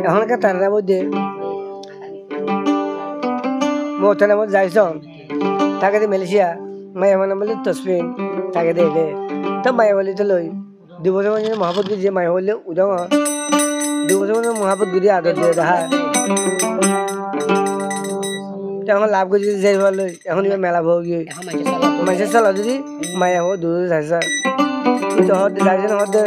এখনকার তারা মধ্যে মোহতানের মধ্যে যাইছন তাকে দিয়ে মালয়েশিয়া মায়া মানে বলে তসবিন তাকে দিয়ে তো মায়া বলি তো লই 2 বছর মানে মহাপত যে মায়া বললে উদাম 2 বছর মানে মহাপত গুরি আদর দিয়ে দেখা এখন লাভ করে যদি যাই ভালো এখন এবার মেলা ভোগ গিয়ে মানুষের চলা যদি মায়া হো দূর যাইছা তো হতে যাইছে না হতে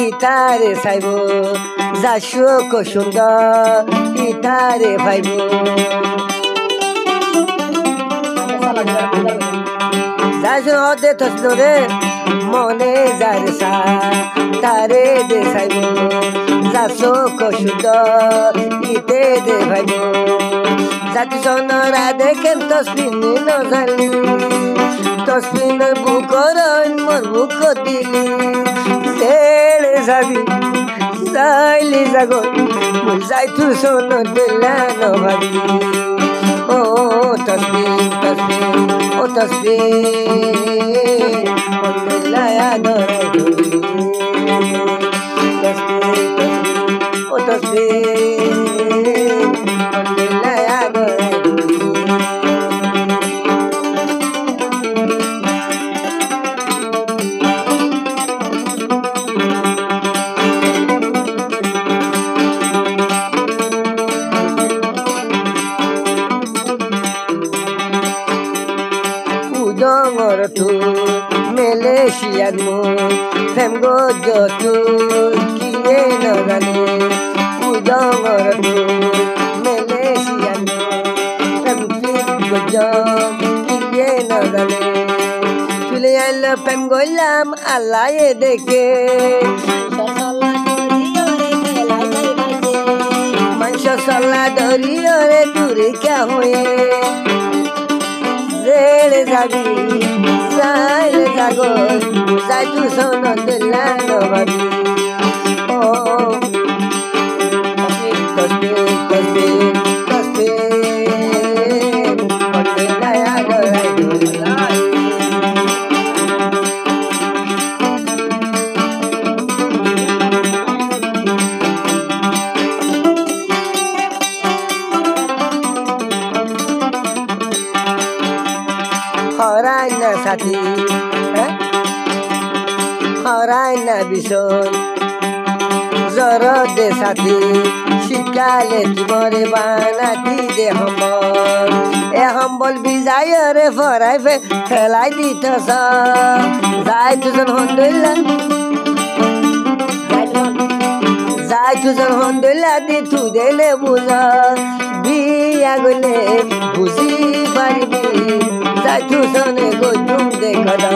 ইতারে চাইব যাশো সুন্দর ইতারে ভাইব যাশো হতে তসরে মনে যার সা তারে দে চাইব যাশো সুন্দর ইতে দে ভাইব জাতি সনরা দেখেন তসবিন নজালি তসবিন বুকর মোর বুক দিলি তেড়ে যাবি যাইলি যাগো মই যাই তু সোন দিলা নভাবি ও তসবিন তসবিন ও তসবিন ও দিলা আদরে তসবিন তসবিন ও তসবিন ও দিলা আদরে tu Malaysia mu fem go jo tu kiye no gale udong tu Malaysia mu fem fit go jo kiye no gale chule al fem go lam Allah ye dekhe mansha sala dori ore dure kya hoye zele zabi Zaile zago, zai tu sono della novabi. Oh, tospin, tospin, tospin, tospin, laya dorai dorai. Horai na sati. Horai na bison Zoro de sati Shikale timore banati de hambol E hambol bizayare forai fe Khelai dito sa Zai tuzan hondula Zai tuzan hondula di tu dele buza Biya gule buzi baribi Zai tuzan go jum de kada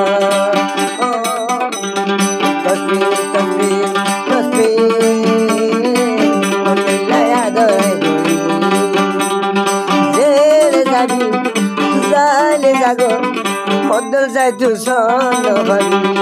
Tasbih, tasbih, tasbih Alhamdulillah adai Zele zabi, zale zago Model zai tu sono bali